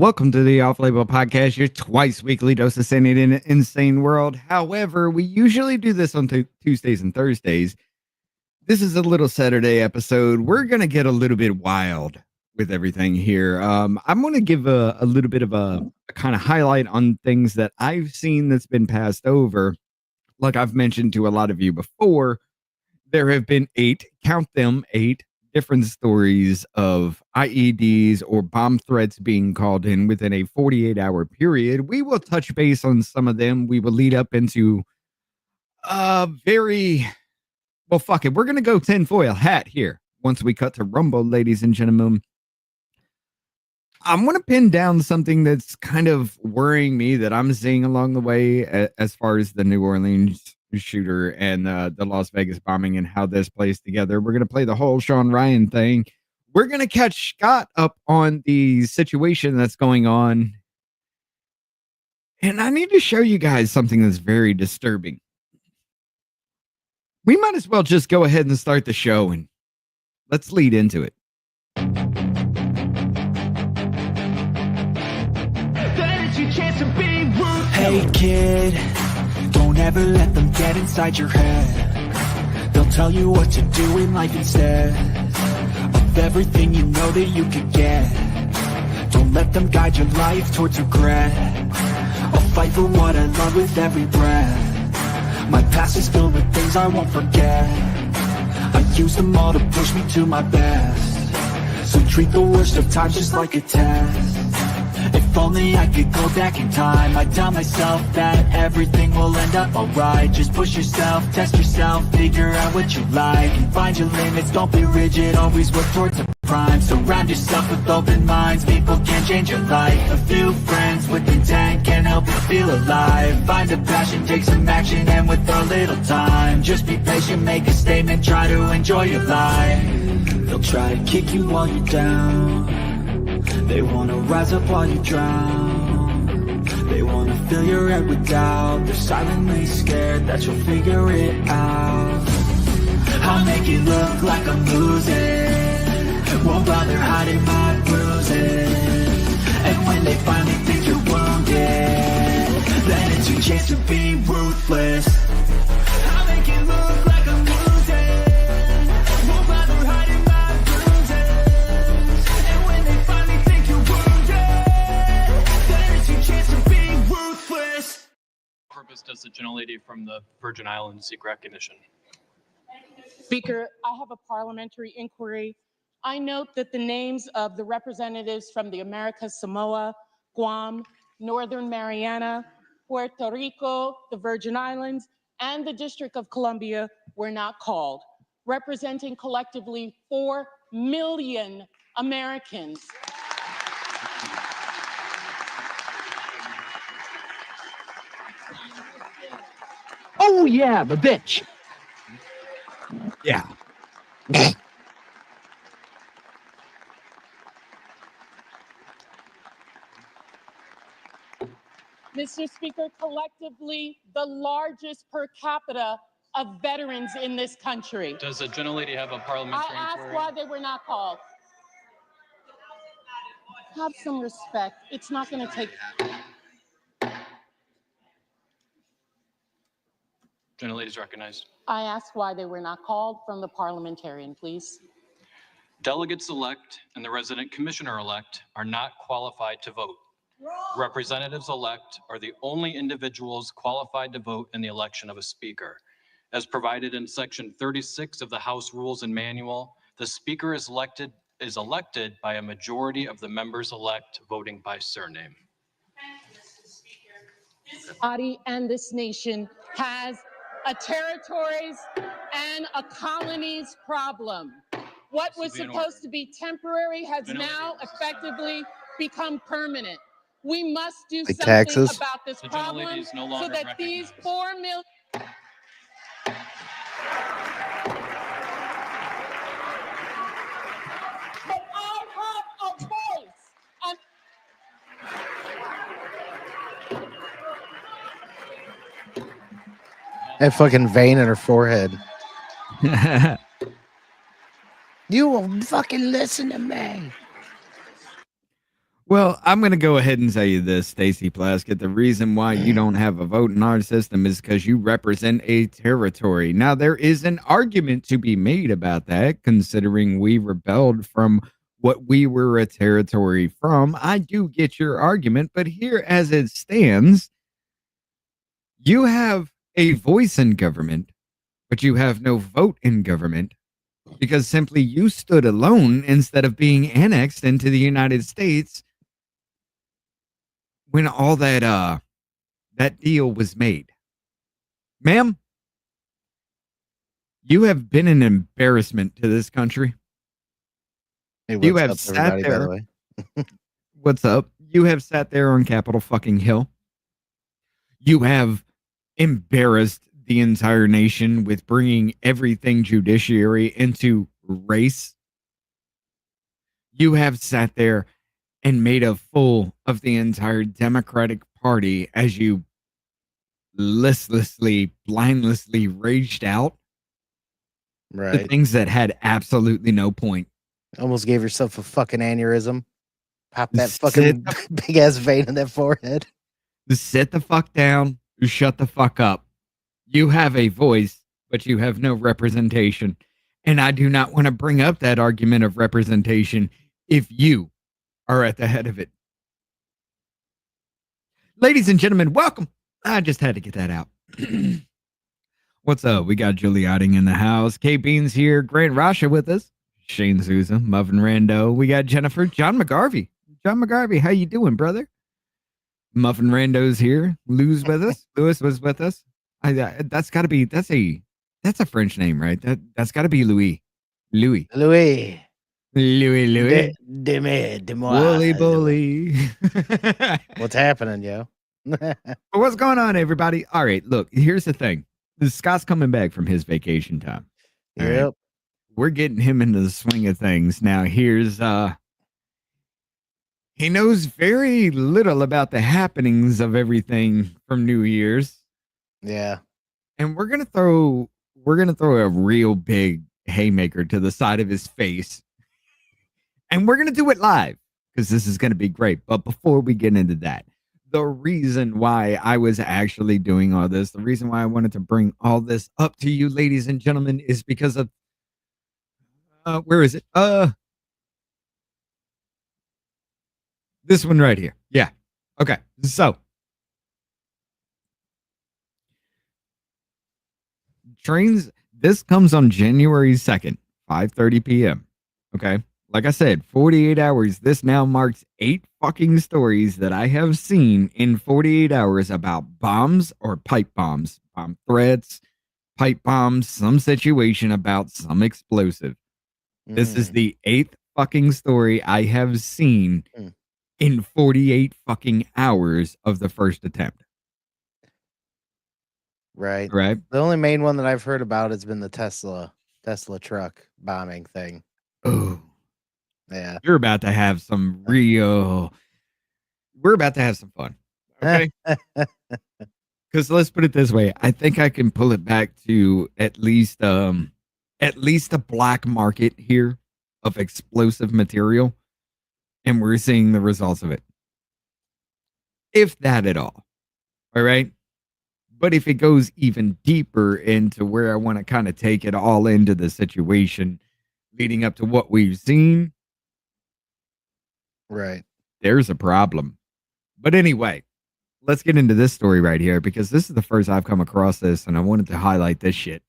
welcome to the Off Label Podcast, your twice weekly dose of sanity in an insane world. However, we usually do this on Tuesdays and Thursdays. This is a little Saturday episode. We're going to get a little bit wild with everything here. I'm going to give a little bit of a kind of highlight on things that I've seen that's been passed over. Like I've mentioned to a lot of you before, there have been 8, count them, 8 different stories of IEDs or bomb threats being called in within a 48-hour period. We will touch base on some of them. We will lead up into well, fuck it. We're going to go tinfoil hat here once we cut to Rumble, ladies and gentlemen. I'm going to pin down something that's kind of worrying me that I'm seeing along the way as far as the New Orleans shooter and the Las Vegas bombing and how this plays together. We're going to play the whole Shawn Ryan thing. We're going to catch Scott up on the situation that's going on. And I need to show you guys something that's very disturbing. We might as well just go ahead and start the show and let's lead into it. Hey kid, don't ever let them get inside your head. They'll tell you what to do in life instead of everything you know that you could get. Don't let them guide your life towards regret. I'll fight for what I love with every breath. My past is filled with things I won't forget. I use them all to push me to my best. So treat the worst of times just like a test. If only I could go back in time, I'd tell myself that everything will end up alright. Just push yourself, test yourself, figure out what you like, and find your limits, don't be rigid, always work towards a prime. Surround yourself with open minds, people can change your life. A few friends with intent can help you feel alive. Find a passion, take some action, and with a little time, just be patient, make a statement, try to enjoy your life. They'll try to kick you while you're down. They wanna rise up while you drown. They wanna fill your head with doubt. They're silently scared that you'll figure it out. I'll make it look like I'm losing, won't bother hiding my bruises. And when they finally think you're wounded, then it's your chance to be ruthless. I'll make it look like I'm losing, won't bother hiding my bruises. And when they finally think you're wounded, then it's your chance to be ruthless. Purpose does the gentlelady from the Virgin Islands seek recognition? Speaker, I have a parliamentary inquiry. I note that the names of the representatives from the Americas, Samoa, Guam, Northern Mariana, Puerto Rico, the Virgin Islands, and the District of Columbia were not called, representing collectively 4 million Americans. Oh yeah, the bitch. Yeah. Mr. Speaker, collectively, the largest per capita of veterans in this country. Does the gentlelady have a parliamentary I asked inquiry? why they were not called. Have some respect. It's not going to take. Gentlelady is recognized. I asked why they were not called from the parliamentarian, please. Delegates-elect and the resident commissioner-elect are not qualified to vote. Representatives-elect are the only individuals qualified to vote in the election of a speaker. As provided in Section 36 of the House Rules and Manual, the speaker is elected by a majority of the members-elect voting by surname. This body and this nation has a territories and a colonies problem. What was supposed to be temporary has now effectively become permanent. We must do something taxes? about this The problem gentlelady is no so longer that these recognized. 4 million. But I have a voice. And That fucking vein in her forehead. You will fucking listen to me. Well, I'm going to go ahead and tell you this, Stacey Plaskett. The reason why you don't have a vote in our system is because you represent a territory. Now, there is an argument to be made about that, considering we rebelled from what we were a territory from. I do get your argument, but here as it stands, you have a voice in government, but you have no vote in government because simply you stood alone instead of being annexed into the United States when all that deal was made. Ma'am, you have been an embarrassment to this country. Hey, You what's have up, sat everybody, by the there. way? What's up? You have sat there on Capitol fucking Hill. You have embarrassed the entire nation with bringing everything judiciary into race. You have sat there and made a fool of the entire Democratic Party as you listlessly, blindlessly raged out the Right. things that had absolutely no point. Almost gave yourself a fucking aneurysm. Pop that Sit fucking the, big ass vein in that forehead. sit the fuck down. Shut the fuck up. You have a voice, but you have no representation. And I do not want to bring up that argument of representation if you are at the head of it. Ladies and gentlemen, welcome. I just had to get that out. What's up? We got Giuliotting in the house. K Beans here. Grant Rasha with us. Shane Souza, Muffin Rando. We got Jennifer. John McGarvey. John McGarvey, how you doing, brother? Muffin Rando's here. Lou's with us. Lewis was with us. That's got to be that's a French name, right? That's got to be Louis. Louis. Louis. Louis. De moi. Wooly bully. What's happening, yo? What's going on, everybody? All right, look, here's the thing. Scott's coming back from his vacation time. All right? Yep. We're getting him into the swing of things. Now, here's he knows very little about the happenings of everything from New Year's. Yeah. And we're gonna throw a real big haymaker to the side of his face. And we're gonna do it live because this is gonna be great. But before we get into that, the reason why I was actually doing all this, the reason why I wanted to bring all this up to you, ladies and gentlemen, is because of where is it? This one right here. Yeah. Okay. So trains, this comes on January 2nd, 5:30 p.m. Okay. Like I said, 48 hours. This now marks 8 fucking stories that I have seen in 48 hours about bombs or pipe bombs, bomb threats, pipe bombs, some situation about some explosive. This is the 8th fucking story I have seen in 48 fucking hours of the first attempt. Right. Right. The only main one that I've heard about has been the Tesla truck bombing thing. Oh, Yeah. you're about to have some real. We're about to have some fun. Okay. Because let's put it this way. I think I can pull it back to at least a black market here of explosive material. And we're seeing the results of it. If that at all. All right. But if it goes even deeper into where I want to kind of take it all into the situation leading up to what we've seen, Right. there's a problem. But anyway, let's get into this story right here because this is the first I've come across this and I wanted to highlight this shit.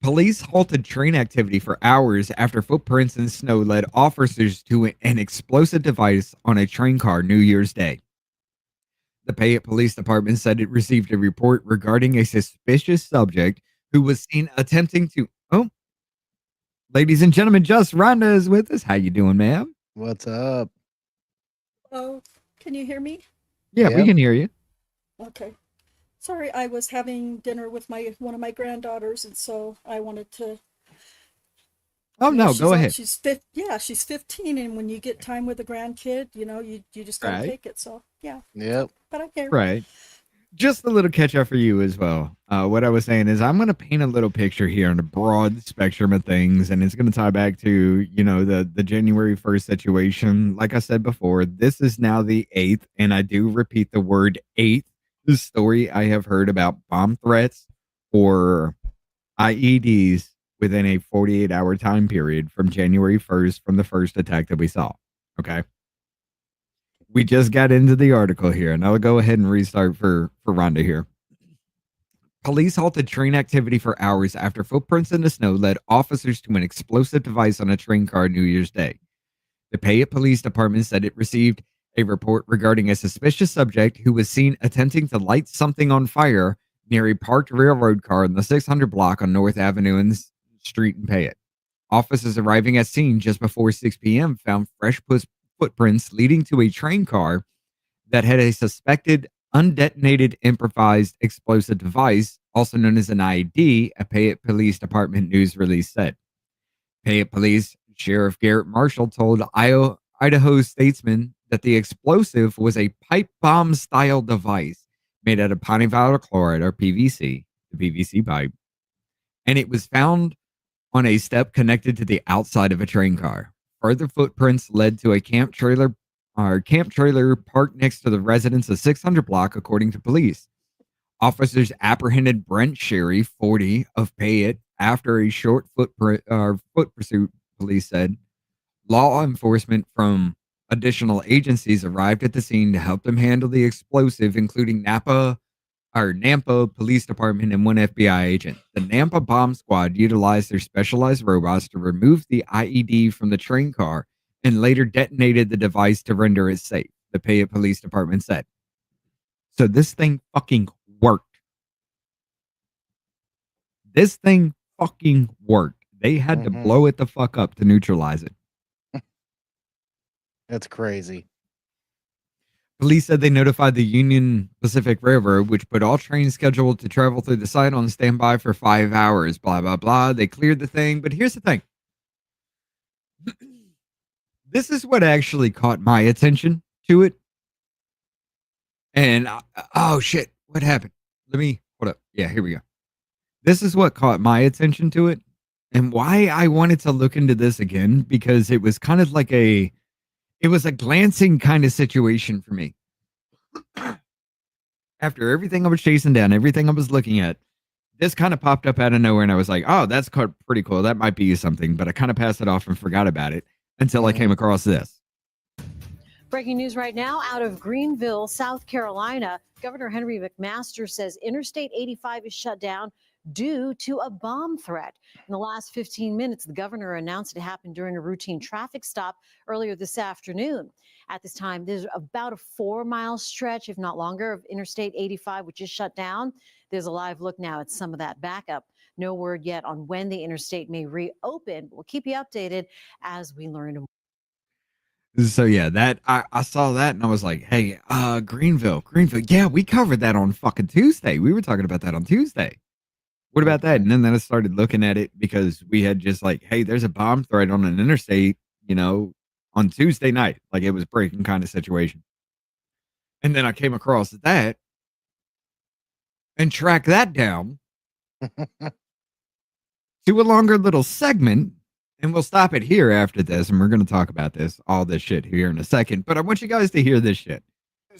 Police halted train activity for hours after footprints in snow led officers to an explosive device on a train car New Year's Day. The Payette Police Department said it received a report regarding a suspicious subject who was seen attempting to. Oh, ladies and gentlemen, Just Rhonda is with us. How you doing, ma'am? What's up? Oh, can you hear me? Yeah, we Yep. can hear you. Okay. Sorry, I was having dinner with one of my granddaughters, and so I wanted to. Oh no, go ahead. She's 15, and when you get time with a grandkid, you just gotta Right. take it. So yeah, Yep. but I'm here. Right. just a little catch up for you as well. What I was saying is I'm going to paint a little picture here on a broad spectrum of things, and it's going to tie back to, you know, the January 1st situation. Like I said before, this is now the 8th, and I do repeat the word 8th. The story I have heard about bomb threats or IEDs within a 48-hour time period from January 1st from the first attack that we saw. Okay. We just got into the article here, and I'll go ahead and restart for Rhonda here. Police halted train activity for hours after footprints in the snow led officers to an explosive device on a train car New Year's Day. The Payette Police Department said it received a report regarding a suspicious subject who was seen attempting to light something on fire near a parked railroad car in the 600 block on North Avenue and Street in Payette. Officers arriving at scene just before 6 p.m. found fresh footprints leading to a train car that had a suspected undetonated improvised explosive device, also known as an IED, a Payette Police Department news release said. Payette Police Sheriff Garrett Marshall told Idaho Statesman that the explosive was a pipe bomb style device made out of polyvinyl chloride or PVC, the PVC pipe, and it was found on a step connected to the outside of a train car. Further footprints led to a camp trailer parked next to the residence of 600 block, according to police. Officers apprehended Brent Sherry, 40, of Payette after a short foot pursuit, police said. Law enforcement from additional agencies arrived at the scene to help them handle the explosive, including Nampa Police Department and one FBI agent. The Nampa bomb squad utilized their specialized robots to remove the IED from the train car and later detonated the device to render it safe, the Payette Police Department said. So this thing fucking worked. This thing fucking worked. They had to blow it the fuck up to neutralize it. That's crazy. Police said they notified the Union Pacific Railroad, which put all trains scheduled to travel through the site on standby for 5 hours. Blah, blah, blah. They cleared the thing. But here's the thing. This is what actually caught my attention to it. And, oh, shit. What happened? Let me, hold up. Yeah, here we go. This is what caught my attention to it and why I wanted to look into this again, because it was kind of like it was a glancing kind of situation for me. After everything I was chasing down, everything I was looking at, this kind of popped up out of nowhere, and I was like, oh, that's pretty cool. That might be something, but I kind of passed it off and forgot about it until I came across this. Breaking news right now out of Greenville, South Carolina. Governor Henry McMaster says Interstate 85 is shut down due to a bomb threat. In the last 15 minutes, the governor announced it happened during a routine traffic stop earlier this afternoon. At this time, there's about a 4-mile stretch, if not longer, of Interstate 85, which is shut down. There's a live look now at some of that backup. No word yet on when the interstate may reopen. We'll keep you updated as we learn more. So yeah, that I saw that and I was like, hey, Greenville. Yeah, we covered that on fucking Tuesday. We were talking about that on Tuesday. What about that? And then I started looking at it because we had just like, hey, there's a bomb threat on an interstate, you know, on Tuesday night. Like it was breaking kind of situation. And then I came across that and tracked that down to a longer little segment. And we'll stop it here after this. And we're going to talk about all this shit here in a second. But I want you guys to hear this shit.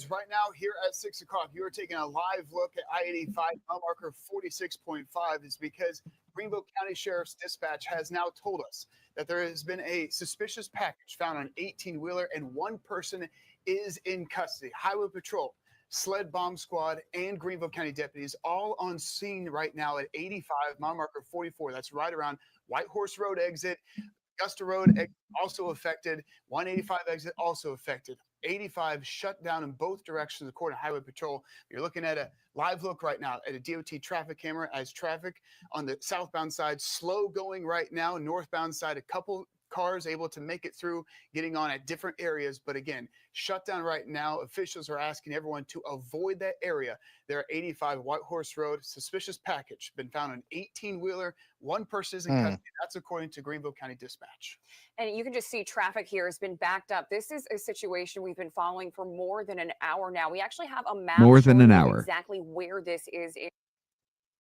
Right now, here at 6 o'clock, you are taking a live look at I-85 mile marker 46.5. Is because Greenville County Sheriff's Dispatch has now told us that there has been a suspicious package found on an 18-wheeler and one person is in custody. Highway Patrol, Sled Bomb Squad, and Greenville County deputies all on scene right now at 85 mile marker 44. That's right around White Horse Road exit. Augusta Road exit also affected. 185 exit also affected. 85 shut down in both directions according to Highway Patrol. You're looking at a live look right now at a DOT traffic camera as traffic on the southbound side slow going right now. Northbound side, a couple cars able to make it through, getting on at different areas. But again, shut down right now. Officials are asking everyone to avoid that area. There are 85 White Horse Road. Suspicious package been found on an 18-wheeler. One person is in custody. That's according to Greenville County Dispatch. And you can just see traffic here has been backed up. This is a situation we've been following for more than an hour now. We actually have a map More than showing an you hour. exactly where this is.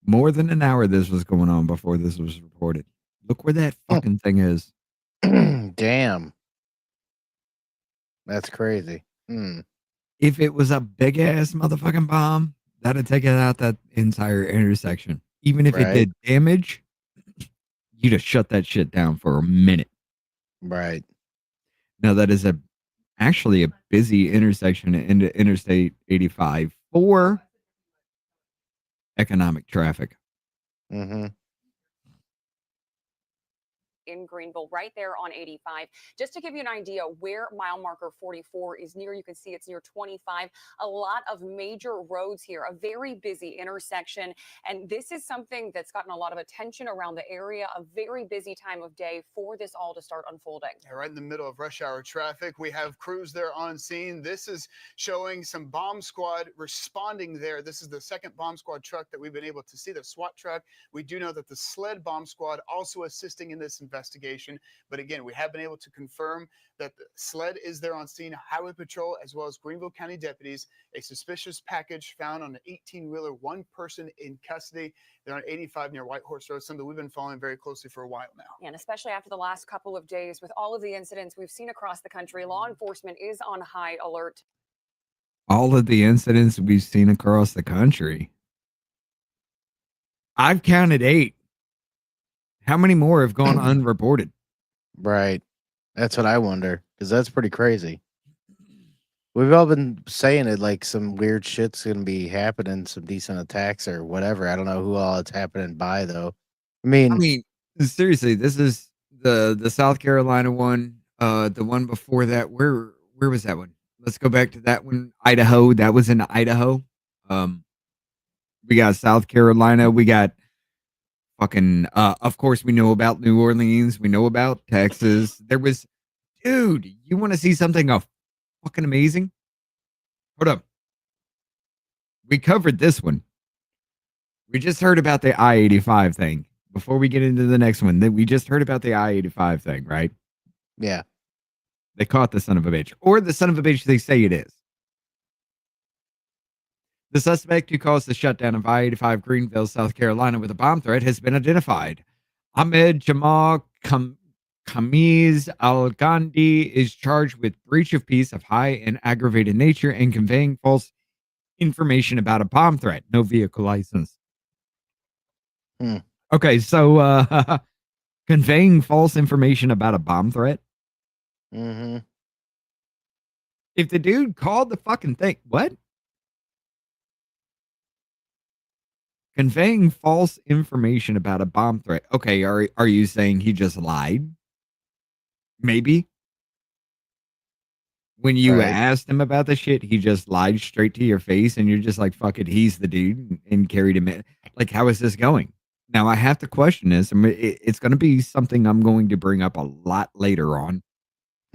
More than an hour this was going on before this was reported. Look where that fucking thing is. Damn. That's crazy. If it was a big ass motherfucking bomb, that'd take it out that entire intersection. Even if it Right. did damage, you'd have shut that shit down for a minute. Right. Now that is actually a busy intersection into Interstate 85 for economic traffic. Mm-hmm. In Greenville, right there on 85. Just to give you an idea where mile marker 44 is near, you can see it's near 25. A lot of major roads here, a very busy intersection. And this is something that's gotten a lot of attention around the area, a very busy time of day for this all to start unfolding. Yeah, right in the middle of rush hour traffic, we have crews there on scene. This is showing some bomb squad responding there. This is the second bomb squad truck that we've been able to see, the SWAT truck. We do know that the sled bomb squad also assisting in this investigation. But again, we have been able to confirm that the sled is there on scene, Highway Patrol, as well as Greenville County deputies. A suspicious package found on an 18-wheeler, one person in custody. They're on 85 near White Horse Road, something we've been following very closely for a while now. And especially after the last couple of days with all of the incidents we've seen across the country, law enforcement is on high alert. All of the incidents we've seen across the country. I've counted 8. How many more have gone unreported? Right. That's what I wonder, because that's pretty crazy. We've all been saying it like some weird shit's going to be happening, some decent attacks or whatever. I don't know who all it's happening by, though. I mean, seriously, this is the South Carolina one. The one before that, where was that one? Let's go back to that one. Idaho. That was in Idaho. We got South Carolina. We got fucking, of course, we know about New Orleans. We know about Texas. There was, dude, you want to see something fucking amazing? Hold up. We covered this one. We just heard about the I-85 thing. Before we get into the next one, we just heard about the I-85 thing, right? yeah. They caught the son of a bitch. Or the son of a bitch they say it is. The suspect who caused the shutdown of I-85 Greenville, South Carolina with a bomb threat has been identified. Ahmed Jamal Kamiz Al-Gandhi is charged with breach of peace of high and aggravated nature and conveying false information about a bomb threat. No vehicle license. Okay, so conveying false information about a bomb threat? Mm-hmm. If the dude called the fucking thing, what? Conveying false information about a bomb threat. Okay, are you saying he just lied? Maybe. When you asked him about the shit, he just lied straight to your face and you're just like, fuck it, he's the dude, and carried him in. Like, how is this going? Now, I have to question this. I mean, it's going to be something I'm going to bring up a lot later on.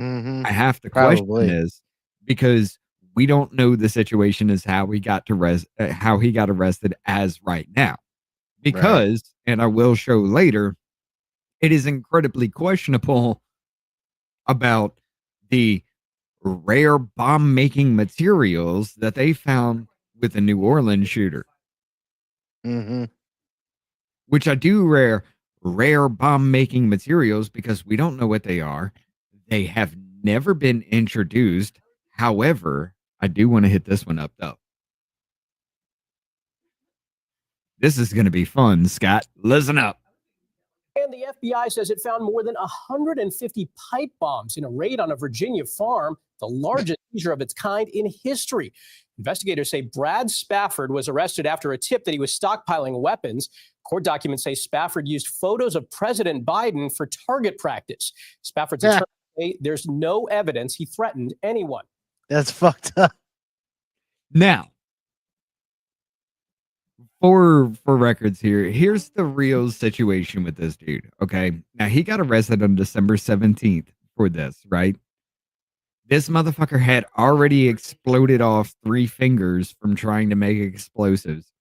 Mm-hmm. I have to question this because we don't know the situation is how he got arrested as right now. Because, and I will show later, it is incredibly questionable about the rare bomb making materials that they found with the New Orleans shooter. Mm-hmm. Which I do rare bomb making materials because we don't know what they are. They have never been introduced. However, I do want to hit this one up though. This is going to be fun, Scott. Listen up. And the FBI says it found more than 150 pipe bombs in a raid on a Virginia farm, the largest seizure of its kind in history. Investigators say Brad Spafford was arrested after a tip that he was stockpiling weapons. Court documents say Spafford used photos of President Biden for target practice. Spafford's attorney say there's no evidence he threatened anyone. That's fucked up. Now, for records here, here's the real situation with this dude. Okay. Now he got arrested on December 17th for this, right? This motherfucker had already exploded off 3 fingers from trying to make explosives.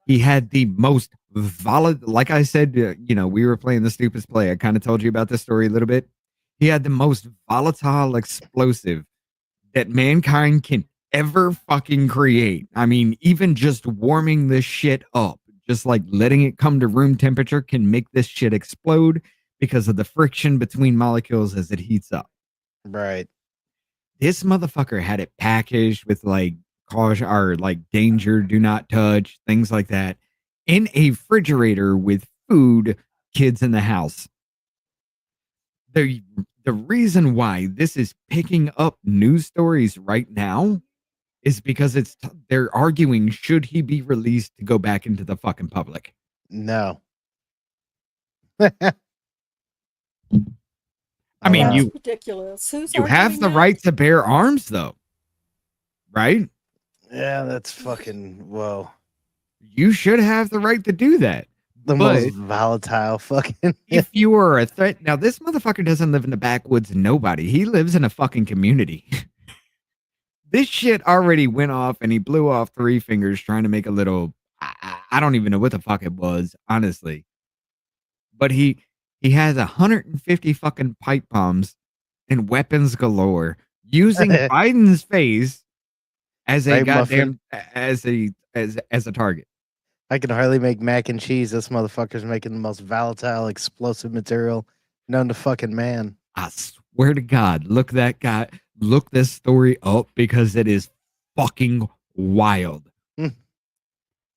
He had the most volatile, like I said, we were playing the stupidest play. I kind of told you about this story a little bit. He had the most volatile explosive that mankind can ever fucking create. I mean, even just warming this shit up, just like letting it come to room temperature can make this shit explode because of the friction between molecules as it heats up. Right. This motherfucker had it packaged with like caution or like danger, do not touch, things like that, in a refrigerator with food, kids in the house. The reason why this is picking up news stories right now is because they're arguing, should he be released to go back into the fucking public? No. I mean, That's ridiculous. Who's you have arguing the that? right to bear arms, though, right? Yeah, that's fucking whoa. You should have the right to do that. The But most volatile fucking. if you are a threat, now this motherfucker doesn't live in the backwoods of nobody. He lives in a fucking community. This shit already went off and he blew off 3 fingers trying to make a little, I don't even know what the fuck it was, honestly. But he has 150 fucking pipe bombs and weapons galore using Biden's face as a Right, goddamn muffin. as a target. I can hardly make mac and cheese. This motherfucker's making the most volatile, explosive material known to fucking man. I swear to God, look this story up because it is fucking wild.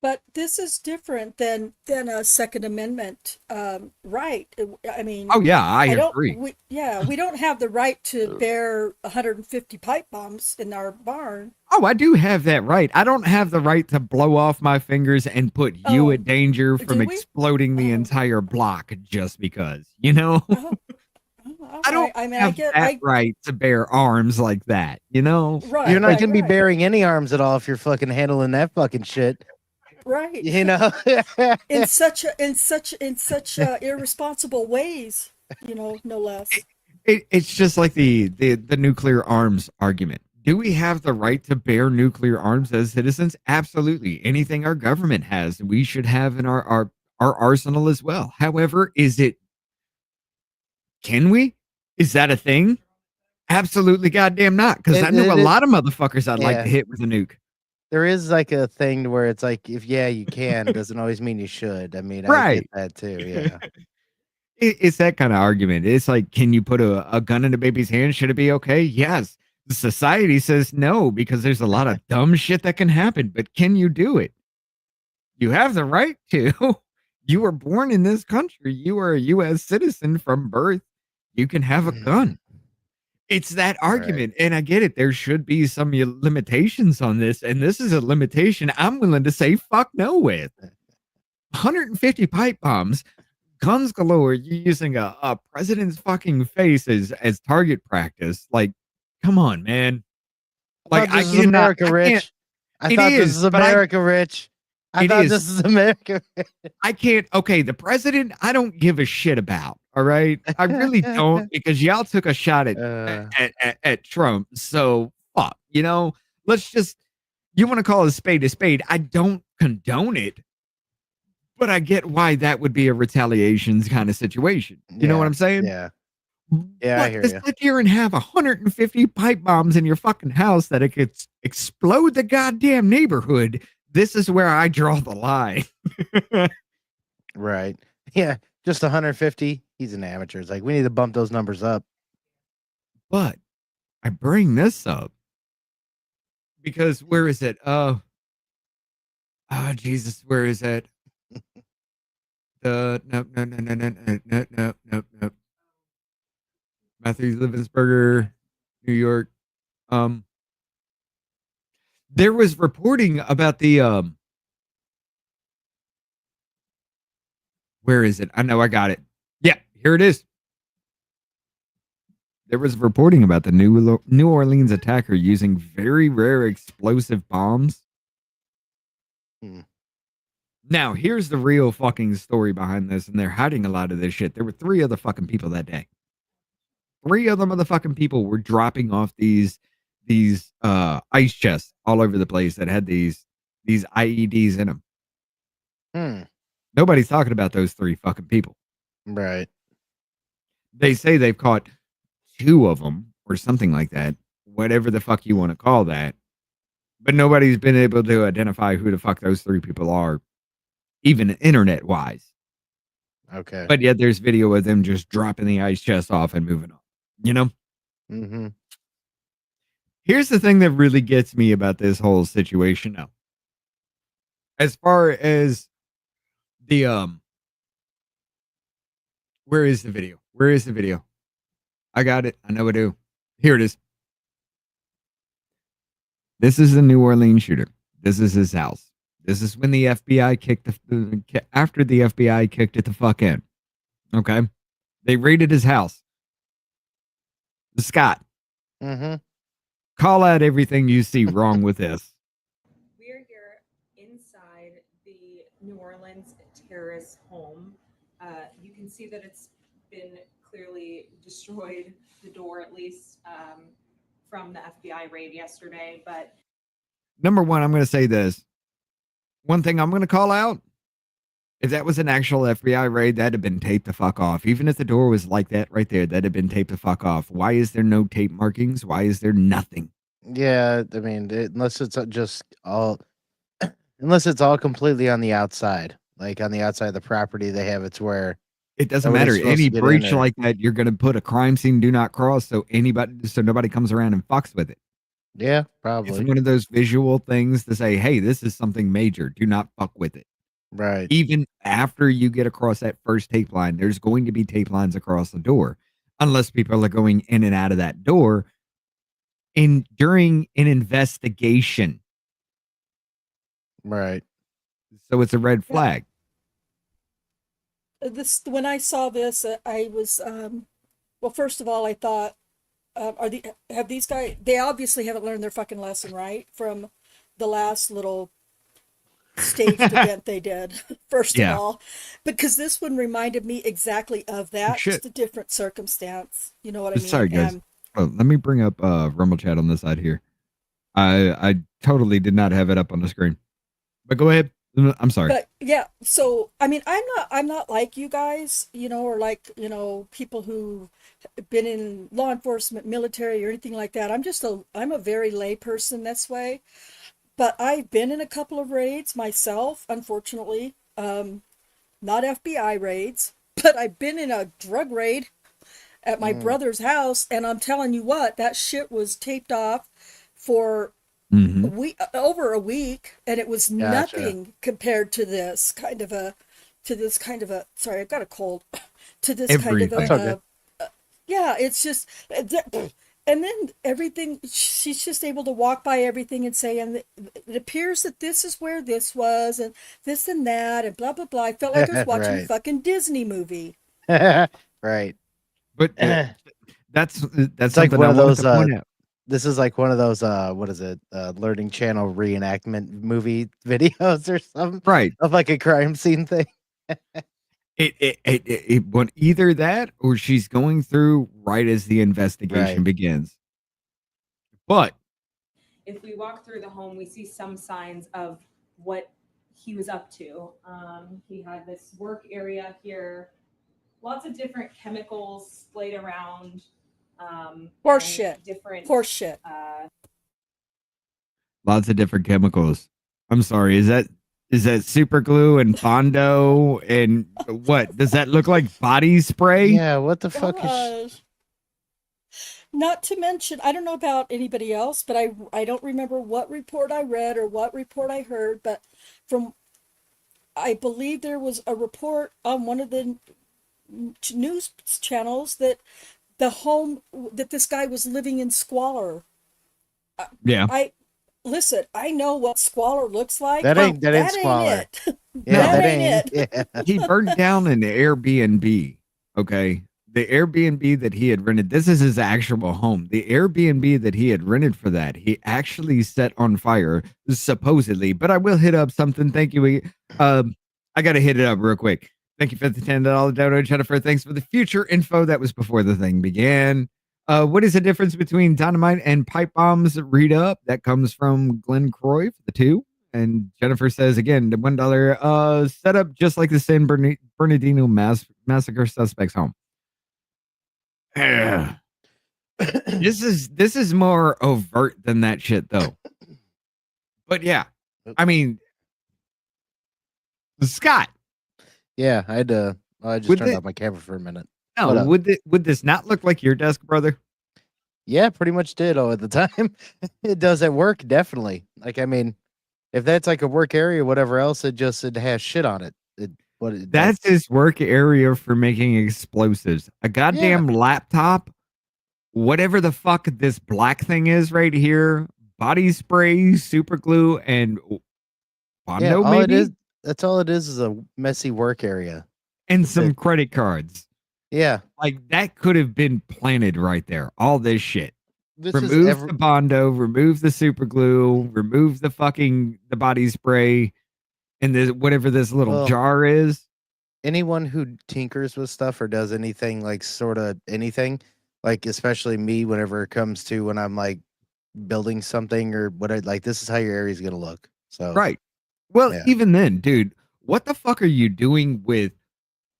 But this is different than a Second Amendment right. I mean, oh yeah, I agree. We don't have the right to bear 150 pipe bombs in our barn. Oh, I do have that right. I don't have the right to blow off my fingers and put you at danger from exploding the entire block just because, I don't have that right to bear arms like that, Right, you're not going to be bearing any arms at all if you're fucking handling that fucking shit. Right. in such irresponsible ways, no less. It's just like the nuclear arms argument. Do we have the right to bear nuclear arms as citizens? Absolutely. Anything our government has, we should have in our arsenal as well. However, can we? Is that a thing? Absolutely goddamn not. Because I know a lot of motherfuckers I'd like to hit with a nuke. There is like a thing where it's like, if you can, doesn't always mean you should. I mean, right. I get that too. Yeah. It's that kind of argument. It's like, can you put a gun in a baby's hand? Should it be okay? Yes. The society says no, because there's a lot of dumb shit that can happen. But can you do it? You have the right to. You were born in this country. You are a U.S. citizen from birth. You can have a gun. It's that argument. Right. And I get it. There should be some limitations on this. And this is a limitation I'm willing to say fuck no with. 150 pipe bombs, guns galore, you're using a president's fucking face as target practice. Like, come on, man. Like, I get America, Rich. I thought this is America, Rich. I thought this is America. I can't. Okay, the president, I don't give a shit about. All right, I really don't, because y'all took a shot at Trump. So fuck, let's just. You want to call a spade? I don't condone it, but I get why that would be a retaliations kind of situation. You know what I'm saying? Yeah. Yeah, I hear you. Sit here and have 150 pipe bombs in your fucking house that it could explode the goddamn neighborhood. This is where I draw the line. Right. Yeah. Just 150. He's an amateur. It's like, we need to bump those numbers up. But I bring this up because where is it? Oh, Jesus, where is it? Nope. Matthew Livensberger, New York. There was reporting about the where is it? I know I got it. Yeah, here it is. There was reporting about the New Orleans attacker using very rare explosive bombs Now, here's the real fucking story behind this, and they're hiding a lot of this shit. There were 3 other fucking people that day. 3 other motherfucking people were dropping off these ice chests all over the place that had these IEDs in them. Nobody's talking about those 3 fucking people. Right. They say they've caught 2 of them or something like that, whatever the fuck you want to call that. But nobody's been able to identify who the fuck those 3 people are, even internet wise. Okay. But yet there's video of them just dropping the ice chest off and moving on, you know? Mm-hmm. Here's the thing that really gets me about this whole situation now. As far as the, where is the video? Where is the video? I got it. I know I do. Here it is. This is the New Orleans shooter. This is his house. This is when the FBI after the FBI kicked it the fuck in. Okay. They raided his house. Scott. Mm-hmm. Call out everything you see wrong with this. We're here inside the New Orleans terrorist home. You can see that it's been clearly destroyed, the door at least, from the FBI raid yesterday. But number one, I'm going to say this. One thing I'm going to call out, if that was an actual FBI raid, that'd have been taped the fuck off. Even if the door was like that right there, that'd have been taped the fuck off. Why is there no tape markings? Why is there nothing? Yeah, I mean, unless it's just all, unless it's all completely on the outside, like on the outside of the property, they have it's where it doesn't matter. Any breach like that, you're going to put a crime scene do not cross, so nobody comes around and fucks with it. Yeah, probably. It's one of those visual things to say, hey, this is something major. Do not fuck with it. Right. Even after you get across that first tape line, there's going to be tape lines across the door, unless people are going in and out of that door during an investigation. Right. So it's a red flag. When I saw this, I was well. First of all, I thought, have these guys? They obviously haven't learned their fucking lesson, right, from the last little staged event they did. First of all, because this one reminded me exactly of that, just a different circumstance. You know what I mean? Sorry, guys. Let me bring up Rumble Chat on this side here. I totally did not have it up on the screen, but go ahead. I'm sorry. But yeah, so I mean, I'm not like you guys, or like, people who have been in law enforcement, military, or anything like that. I'm a very lay person this way, but I've been in a couple of raids myself, unfortunately, not FBI raids, but I've been in a drug raid at my brother's house, and I'm telling you what, that shit was taped off for over a week, and it was nothing compared to this kind of a sorry, I've got a cold, to this kind of a yeah, it's just, and then everything, she's just able to walk by everything and say, and it appears that this is where this was, and this and that, and blah blah blah. I felt like I was watching a fucking Disney movie. Right. But that's like one of those. This is like one of those. What is it? Learning Channel reenactment movie videos or something, right? Of like a crime scene thing. It went either that or she's going through right as the investigation begins. But if we walk through the home, we see some signs of what he was up to. He had this work area here, lots of different chemicals splayed around. Horse shit. Lots of different chemicals. I'm sorry. Is that super glue and Bondo and what? Does that look like body spray? Yeah. What the fuck is? Not to mention, I don't know about anybody else, but I don't remember what report I read or what report I heard, but I believe there was a report on one of the news channels that the home that this guy was living in squalor. Yeah. Listen, I know what squalor looks like. That ain't squalor. Yeah, that ain't it. Yeah. He burned down an Airbnb. Okay. the Airbnb that he had rented, this is his actual home. The Airbnb that he had rented for that, he actually set on fire, supposedly. But I will hit up something. Thank you. I got to hit it up real quick. Thank you for the $10 download, Jennifer. Thanks for the future info. That was before the thing began. What is the difference between dynamite and pipe bombs? Read up. That comes from Glenn Croy for the 2. And Jennifer says again, the $1 set up just like the San Bernardino massacre suspect's home. This is more overt than that shit though. But yeah, I mean, Scott. Yeah, I just turned off my camera for a minute. No, would this not look like your desk, brother? Yeah, pretty much did all at the time. It does at work, definitely. Like, I mean, if that's like a work area, whatever else, it has shit on it. That's his work area for making explosives. A goddamn laptop, whatever the fuck this black thing is right here, body spray, super glue, and Bondo, all maybe? it is. That's all it is a messy work area. And some credit cards. Yeah. Like that could have been planted right there. All this shit. This remove the Bondo, remove the super glue, remove the body spray, and the whatever this little jar is. Anyone who tinkers with stuff or does anything like sort of anything, like especially me, whenever it comes to when I'm like building something or what, like this is how your area is gonna look. So right. Well, even then, dude, what the fuck are you doing with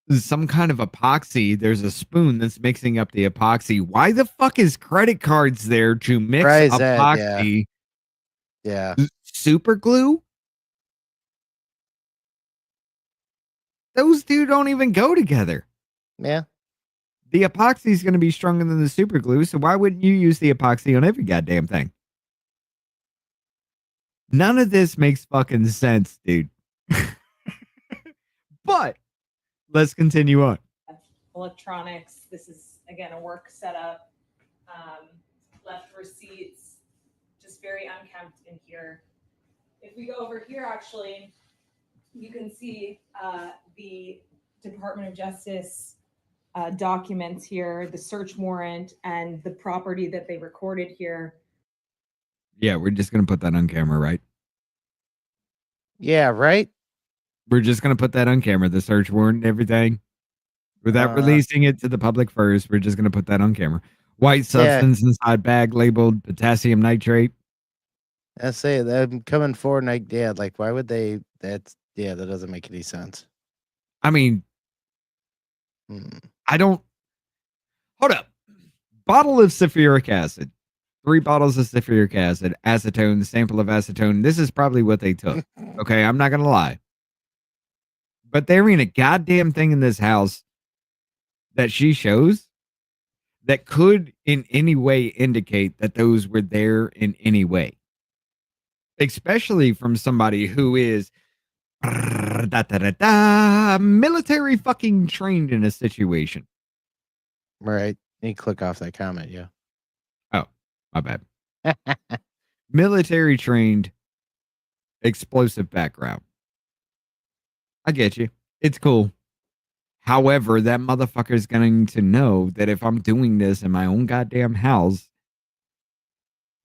some kind of epoxy? There's a spoon that's mixing up the epoxy. Why the fuck is credit cards there to mix epoxy? Yeah. Super glue? Those two don't even go together. Yeah. The epoxy is going to be stronger than the super glue, so why wouldn't you use the epoxy on every goddamn thing? None of this makes fucking sense, dude. But let's continue on. Electronics. This is, again, a work setup. Left receipts. Just very unkempt in here. If we go over here, actually, you can see the Department of Justice documents here, the search warrant, and the property that they recorded here. Yeah, we're just going to put that on camera, right? Yeah, right? We're just going to put that on camera, the search warrant and everything. Without releasing it to the public first, we're just going to put that on camera. White substance inside bag labeled potassium nitrate. I say that coming forward, like why would they? That doesn't make any sense. I mean, I don't. Hold up. Bottle of sulfuric acid. 3 bottles of sulfuric acid, acetone, sample of acetone. This is probably what they took. Okay, I'm not going to lie. But there ain't a goddamn thing in this house that she shows that could in any way indicate that those were there in any way. Especially from somebody who is military fucking trained in a situation. Right. You click off that comment, yeah. Oh, my bad. Military trained, explosive background. I get you. It's cool. However, that motherfucker is going to know that if I'm doing this in my own goddamn house,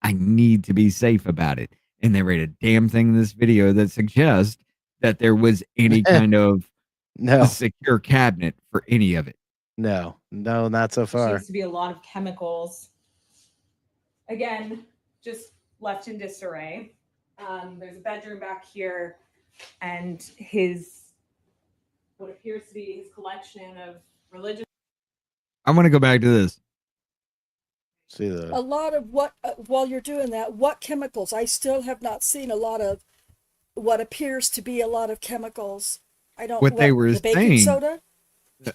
I need to be safe about it. And there ain't a damn thing in this video that suggests that there was any kind of secure cabinet for any of it. No, not so far. There seems to be a lot of chemicals. Again, just left in disarray. There's a bedroom back here, and what appears to be his collection of religious. I'm going to go back to this. See a lot of what while you're doing that, what chemicals? I still have not seen a lot of what appears to be a lot of chemicals. I don't. What they were the baking saying. soda?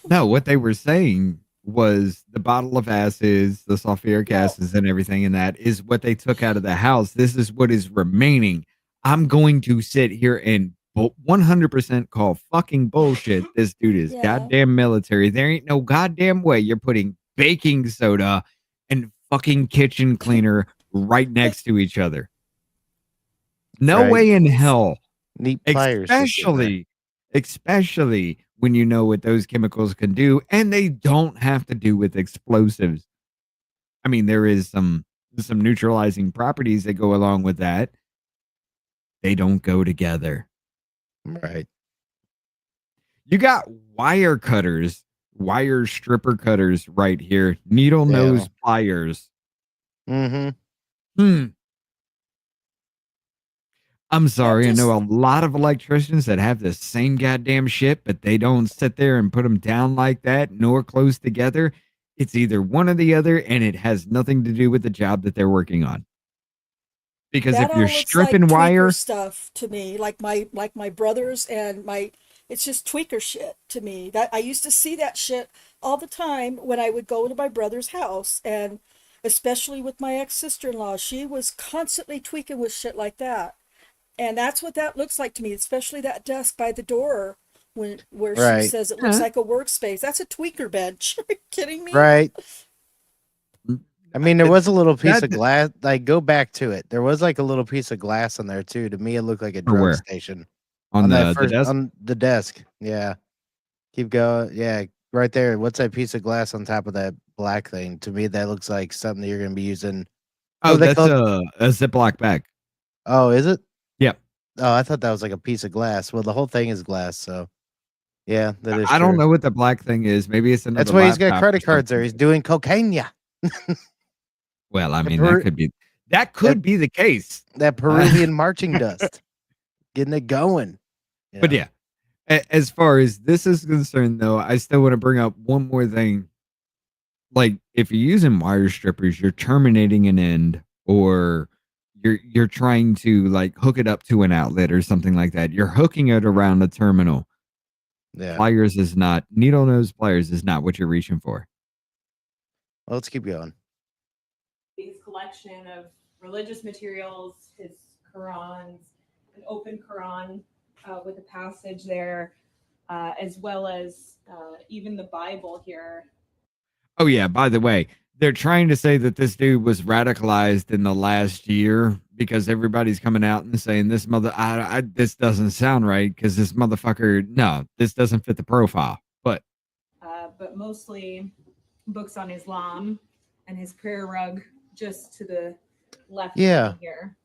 No, what they were saying was the bottle of acids, the sulfuric acids, and everything, and that is what they took out of the house. This is what is remaining. I'm going to sit here and 100% call fucking bullshit. This dude is goddamn military. There ain't no goddamn way you're putting baking soda and fucking kitchen cleaner right next to each other. No way in hell. Neat pliers. Especially especially when you know what those chemicals can do, and they don't have to do with explosives. I mean, there is some neutralizing properties that go along with that. They don't go together. Right. You got wire cutters, wire stripper cutters right here, needle nose pliers. Mm-hmm. I'm sorry. I know just- a lot of electricians that have the same goddamn shit, but they don't sit there and put them down like that, nor close together. It's either one or the other, and it has nothing to do with the job that they're working on. Because That if you're all looks like stripping tweaker wire, stuff to me, like my brothers and my. It's just tweaker shit to me. That I used to see that shit all the time when I would go to my brother's house, and especially with my ex-sister-in-law, she was constantly tweaking with shit like that. And that's what that looks like to me, especially that desk by the door where she Right. says it looks like a workspace. That's a tweaker bench. Are you kidding me? Right. I mean, there was a little piece that- of glass. Like, go back to it. There was like a little piece of glass on there too. To me, it looked like a Or drug where? station on that the first desk. on the desk. Yeah. Keep going. Yeah, right there. What's that piece of glass on top of that black thing? To me, that looks like something that you're going to be using. Oh, What do they that's call it? a Ziploc bag. Oh, is it? Yep. Oh, I thought that was like a piece of glass. Well, the whole thing is glass. So, yeah, that is I don't true. know what the black thing is. Maybe it's another That's why he's got laptop or credit cards there. something. He's doing cocaine. Yeah. Well, I That mean, Peru- that could be the case. that Peruvian marching dust, getting it going. But yeah, as far as this is concerned, though, I still want to bring up one more thing. Like, if you're using wire strippers, you're terminating an end, or you're trying to like hook it up to an outlet or something like that. You're hooking it around a terminal. Yeah. Pliers is not needle nose pliers is not what you're reaching for. Well, let's keep going. His collection of religious materials, his Qurans, an open Quran with a passage there, as well as even the Bible here. Oh yeah, by the way, they're trying to say that this dude was radicalized in the last year because everybody's coming out and saying this this doesn't sound right because this motherfucker, no, this doesn't fit the profile. But mostly books on Islam and his prayer rug just to the left Yeah. here.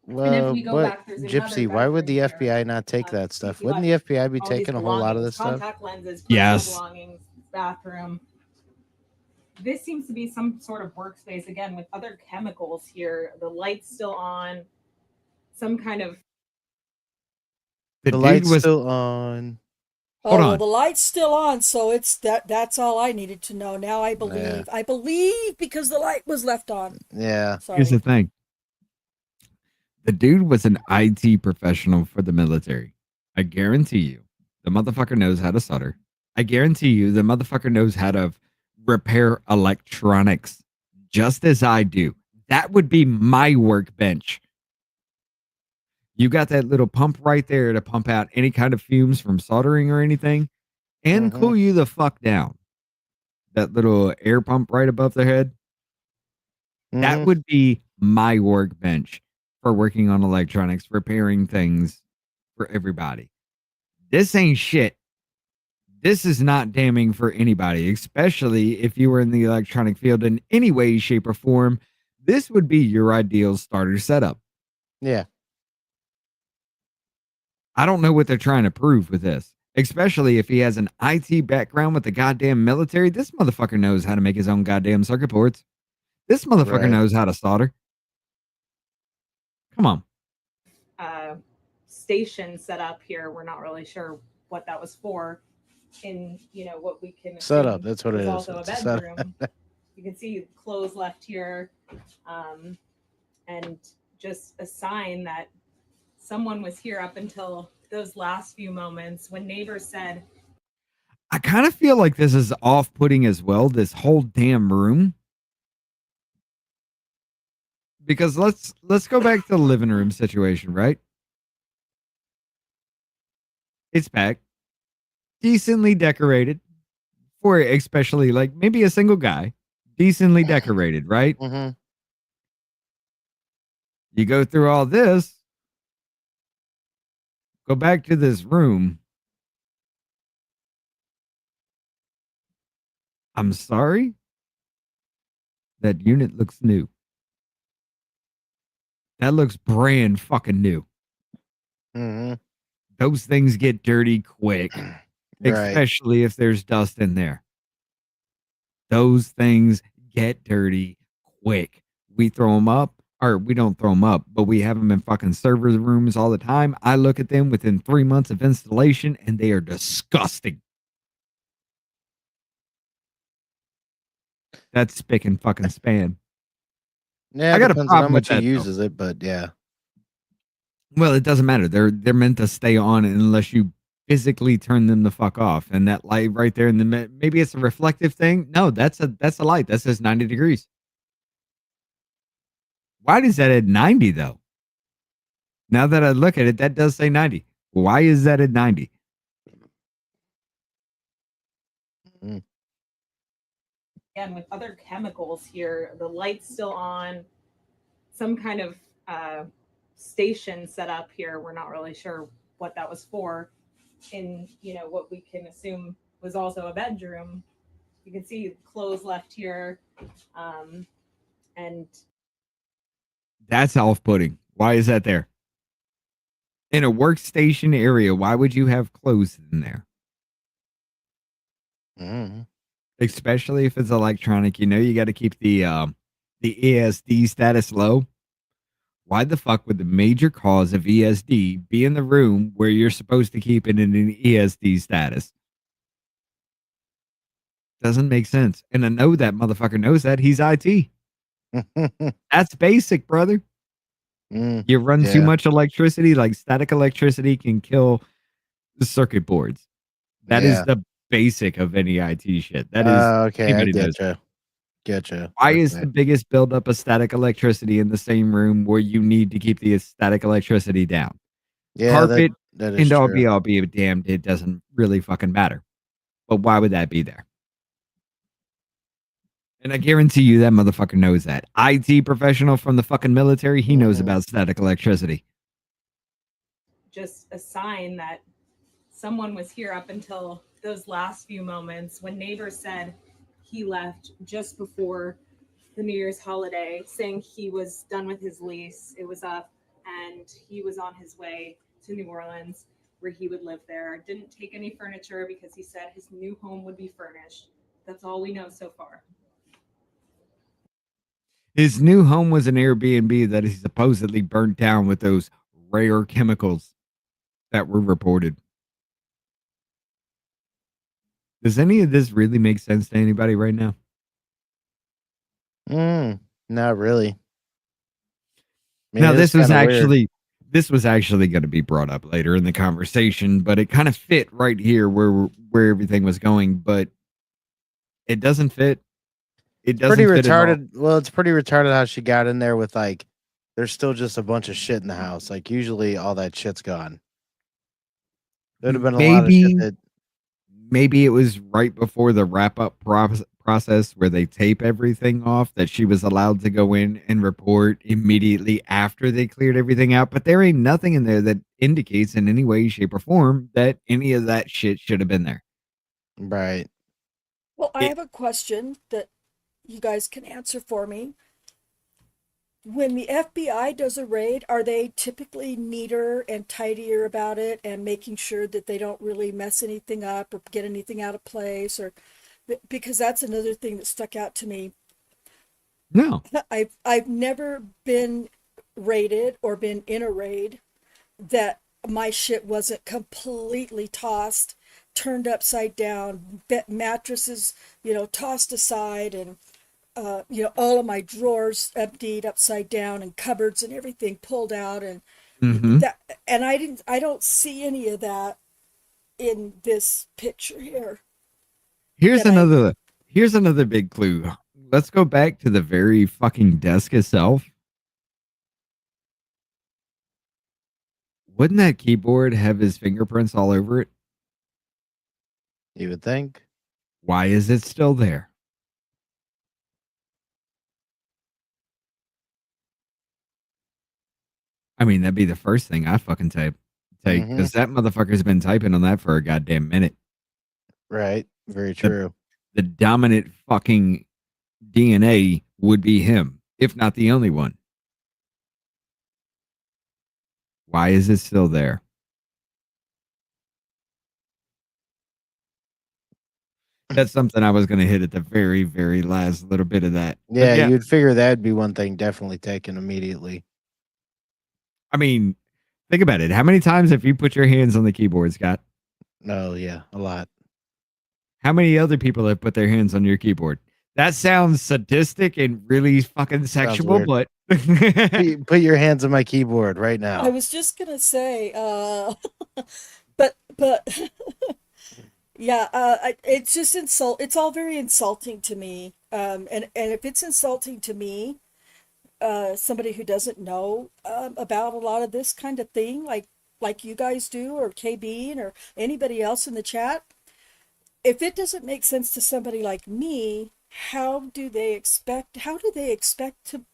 Well, we go what, back, there's Gypsy? another Why would the bedroom here. FBI not take that stuff? see Wouldn't what- the FBI be all these taking a whole lot of belongings, this stuff? contact lenses, personal Yes. belongings, bathroom. This seems to be some sort of workspace again with other chemicals here. The light's still on. Some kind of The The dude light's was still on. Hold well, on. the light's still on, so it's that's all I needed to know. Now I believe. Yeah. I believe because the light was left on. Yeah. Sorry. Here's the thing. The dude was an IT professional for the military. I guarantee you, the motherfucker knows how to solder. I guarantee you, the motherfucker knows how to repair electronics just as I do. That would be my workbench. You got that little pump right there to pump out any kind of fumes from soldering or anything and Mhm. cool you the fuck down. That little air pump right above the head. That Mhm. would be my workbench for working on electronics, repairing things for everybody. This ain't shit. This is not damning for anybody, especially if you were in the electronic field in any way, shape, or form. This would be your ideal starter setup. Yeah. I don't know what they're trying to prove with this, especially if he has an IT background with the goddamn military. This motherfucker knows how to make his own goddamn circuit boards. This motherfucker Right. knows how to solder. Come on. station set up here. We're not really sure what that was for. In what we can Setup, assume that's what it was is. Also a It's a setup. bedroom. You can see clothes left here, and just a sign that someone was here up until those last few moments when neighbors said, I kind of feel like this is off-putting as well, this whole damn room. Because let's go back to the living room situation, right? It's back. Decently decorated for especially like maybe a single guy. Decently decorated, right? Mhm. You go through all this, go back to this room. I'm sorry. That unit looks new. That looks brand fucking new. Mm-hmm. Those things get dirty quick, Right. especially if there's dust in there. Those things get dirty quick. We throw them up, or we don't throw them up, but we have them in fucking server rooms all the time. I look at them within 3 months of installation, and they are disgusting. That's spick and fucking span. Yeah, I it got a depends on how problem with much he that, though. uses it, but yeah. Well, it doesn't matter. They're meant to stay on unless you physically turn them the fuck off. And that light right there in the maybe it's a reflective thing. No, that's a light that says 90 degrees. Why does that at 90 though? Now that I look at it, that does say 90. Why is that at 90? Mm. Again, with other chemicals here, the light's still on, some kind of station set up here. We're not really sure what that was for. In, you know, what we can assume was also a bedroom. You can see clothes left here. And That's off-putting. Why is that there? In a workstation area, why would you have clothes in there? Mm. Especially if it's electronic, you know you got to keep the ESD status low. Why the fuck would the major cause of ESD be in the room where you're supposed to keep it in an ESD status? Doesn't make sense. And I know that motherfucker knows that. He's IT. That's basic, brother. You run too Yeah. much electricity, like static electricity can kill the circuit boards. That is Yeah. the basic of any IT shit. That is Okay, I anybody knows. Getcha. Why is Okay. the biggest buildup of static electricity in the same room where you need to keep the static electricity down? Yeah, Carpet, that is and true. all be damned, it doesn't really fucking matter. But why would that be there? And I guarantee you that motherfucker knows that. IT professional from the fucking military, he knows about static electricity. just a sign that someone was here up until those last few moments when neighbors said he left just before the New Year's holiday, saying he was done with his lease. It was up and he was on his way to New Orleans where he would live there. Didn't take any furniture because he said his new home would be furnished. That's all we know so far. His new home was an Airbnb that he supposedly burnt down with those rare chemicals that were reported. Does any of this really make sense to anybody right now? Not really. I mean, Now, it is this was kinda weird. actually going to be brought up later in the conversation, but it kind of fit right here where everything was going, but it doesn't fit. It Pretty doesn't fit at all. retarded. Well, it's pretty retarded how she got in there with like there's still just a bunch of shit in the house. Like usually all that shit's gone. There'd have been a lot of shit Maybe that maybe it was right before the wrap up process where they tape everything off that she was allowed to go in and report immediately after they cleared everything out. But there ain't nothing in there that indicates in any way, shape, or form that any of that shit should have been there. right. Well, I have a question that you guys can answer for me. When the FBI does a raid, are they typically neater and tidier about it and making sure that they don't really mess anything up or get anything out of place? Or because that's another thing that stuck out to me. No. I've never been raided or been in a raid that my shit wasn't completely tossed, turned upside down, mattresses, tossed aside, and all of my drawers emptied upside down, and cupboards and everything pulled out, and Mm-hmm. that, and I don't see any of that in this picture here. Here's that I- another big clue. Let's go back to the very fucking desk itself. Wouldn't that keyboard have his fingerprints all over it? You would think. Why is it still there? I mean, that'd be the first thing I fucking take because that motherfucker's been typing on that for a goddamn minute. Right. Very The true. the dominant fucking DNA would be him, if not the only one. Why is it still there? That's something I was going to hit at the very, very last little bit of that. But Yeah, yeah, you'd figure that'd be one thing definitely taken immediately. I mean, think about it. How many times have you put your hands on the keyboard, Scott? Oh yeah, a lot. How many other people have put their hands on your keyboard? That sounds sadistic and really fucking Sounds sexual, weird. but Put your hands on my keyboard right I now. was just gonna say, but yeah, it's just it's all very insulting to me. And if it's insulting to me, somebody who doesn't know about a lot of this kind of thing, like you guys do, or KB or anybody else in the chat, if it doesn't make sense to somebody like me, how do they expect to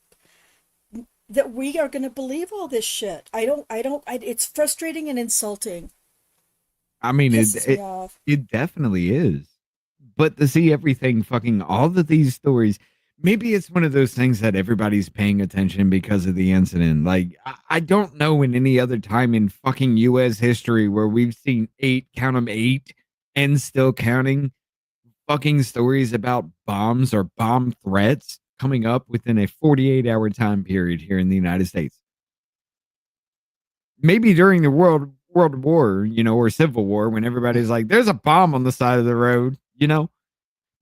that we are going to believe all this shit? It's frustrating and insulting. I mean, Pisses me off. it definitely is. But to see everything, fucking all of these stories, maybe it's one of those things that everybody's paying attention because of the incident. Like, I don't know in any other time in fucking U.S. history where we've seen count them eight, and still counting fucking stories about bombs or bomb threats coming up within a 48-hour time period here in the United States. Maybe during the World War, or Civil War, when everybody's like, there's a bomb on the side of the road,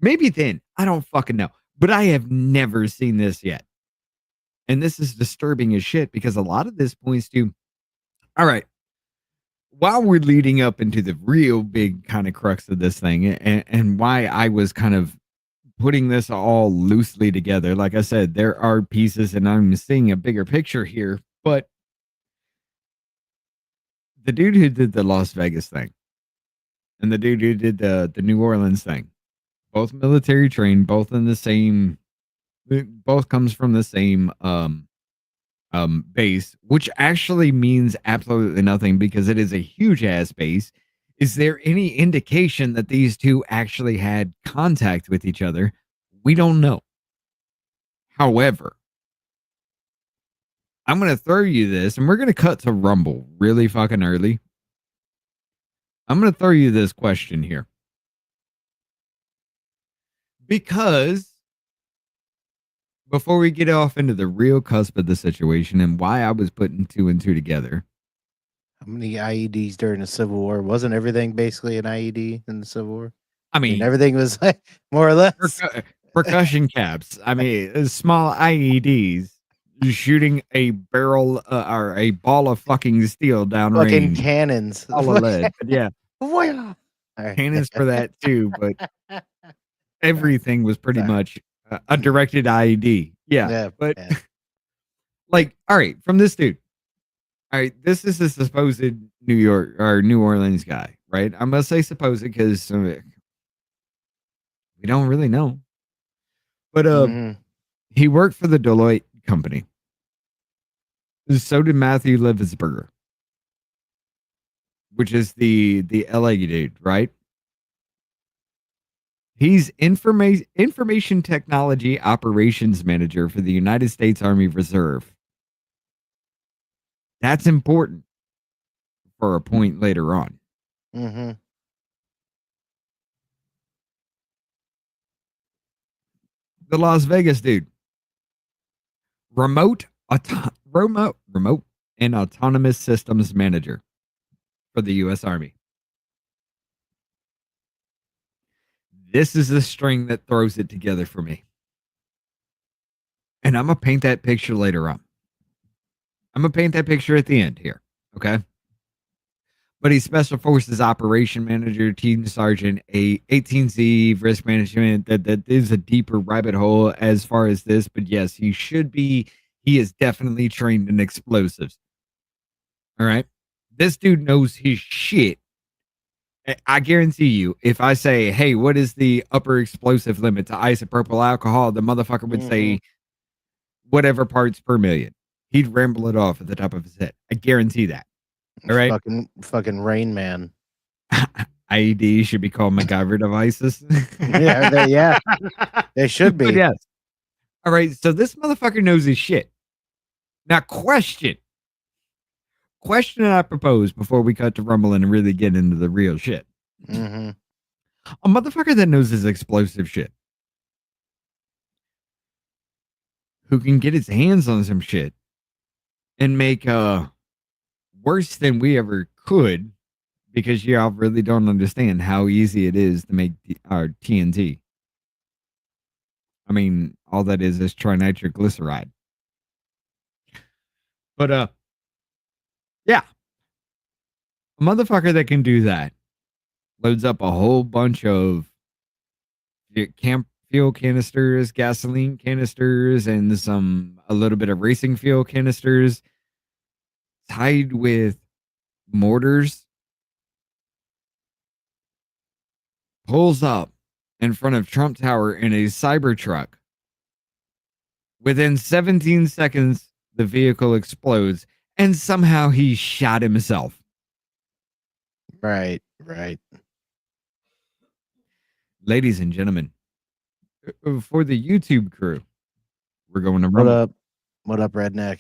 maybe then. I don't fucking know. But I have never seen this yet. And this is disturbing as shit because a lot of this points to, all right, while we're leading up into the real big kind of crux of this thing, and why I was kind of putting this all loosely together, like I said, there are pieces and I'm seeing a bigger picture here, but the dude who did the Las Vegas thing and the dude who did the New Orleans thing, both military trained, both in the same, both comes from the same base, which actually means absolutely nothing because it is a huge ass base. Is there any indication that these two actually had contact with each other? We don't know. However, I'm going to throw you this, and we're going to cut to Rumble really fucking early. I'm going to throw you this question here. Because before we get off into the real cusp of the situation and why I was putting two and two together. How many IEDs during the Civil War? Wasn't everything basically an IED in the Civil War? I mean, everything was like more or less percussion caps. I mean, small IEDs shooting a barrel or a ball of fucking steel down fucking range. cannons. All of lead. But yeah, All right. cannons for that too. But everything was pretty much a directed IED. Yeah. But like, all right, from this dude. All right, this is a supposed New York or New Orleans guy, right? I must say supposed because we don't really know. But he worked for the Deloitte company. So did Matthew Livisberger, which is the LA dude, right? He's information technology operations manager for the United States Army Reserve. That's important for a point later on. Mm-hmm. The Las Vegas dude. Remote and autonomous systems manager for the U.S. Army. This is the string that throws it together for me. And I'm going to paint that picture later on. I'm going to paint that picture at the end here. Okay. But he's Special Forces Operation Manager, Team Sergeant, a 18Z risk management. That is a deeper rabbit hole as far as this. But yes, he is definitely trained in explosives. All right. This dude knows his shit. I guarantee you, if I say, hey, what is the upper explosive limit to isopropyl alcohol? The motherfucker would say whatever parts per million. He'd ramble it off at the top of his head. I guarantee that. All right. Fucking Rain Man. IED should be called MacGyver devices. Yeah, they should But be. yes. All right, so this motherfucker knows his shit. Now, question I propose before we cut to Rumble and really get into the real shit. Mm-hmm. A motherfucker that knows his explosive shit, who can get his hands on some shit and make worse than we ever could, because y'all really don't understand how easy it is to make our TNT. I mean, all that is trinitroglyceride. But yeah, a motherfucker that can do that loads up a whole bunch of camp fuel canisters, gasoline canisters, and a little bit of racing fuel canisters, tied with mortars, pulls up in front of Trump Tower in a Cybertruck. Within 17 seconds, the vehicle explodes, and somehow he shot himself. Right. Ladies and gentlemen, for the YouTube crew, we're going to Rumble. What up, redneck?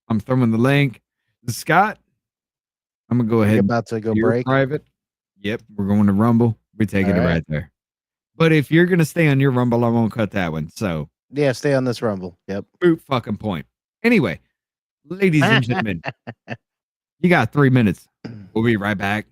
I'm throwing the link. Scott, I'm going to go ahead. About to go break. Private. Yep, we're going to Rumble. We're taking it right there. But if you're going to stay on your Rumble, I won't cut that one. So yeah, stay on this Rumble. Yep. Boot fucking point. Anyway, ladies and gentlemen, you got 3 minutes. We'll be right back.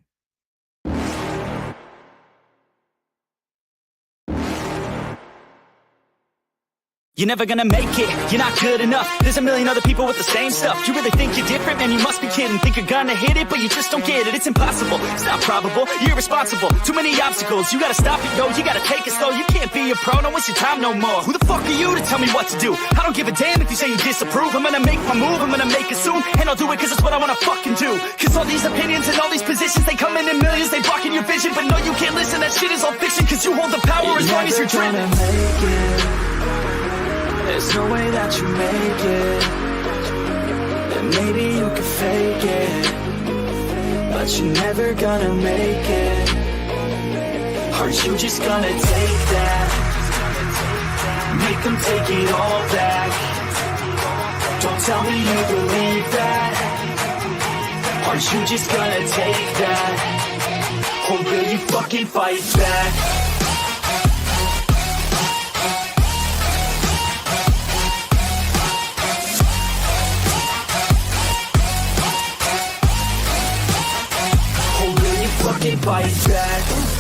You're never gonna make it, you're not good enough. There's a million other people with the same stuff. You really think you're different, man, you must be kidding. Think you're gonna hit it, but you just don't get it. It's impossible, it's not probable, you're irresponsible. Too many obstacles, you gotta stop it, yo. You gotta take it slow, you can't be a pro, don't waste your time no more. Who the fuck are you to tell me what to do? I don't give a damn if you say you disapprove. I'm gonna make my move, I'm gonna make it soon. And I'll do it cause it's what I wanna fucking do. Cause all these opinions and all these positions, they come in millions, they blocking your vision. But no, you can't listen, that shit is all fiction. Cause you hold the power as long as you're driven. There's no way that you make it. And maybe you could fake it, but you're never gonna make it. Aren't you just gonna take that? Make them take it all back. Don't tell me you believe that. Aren't you just gonna take that? Or will you fucking fight back? Fight back.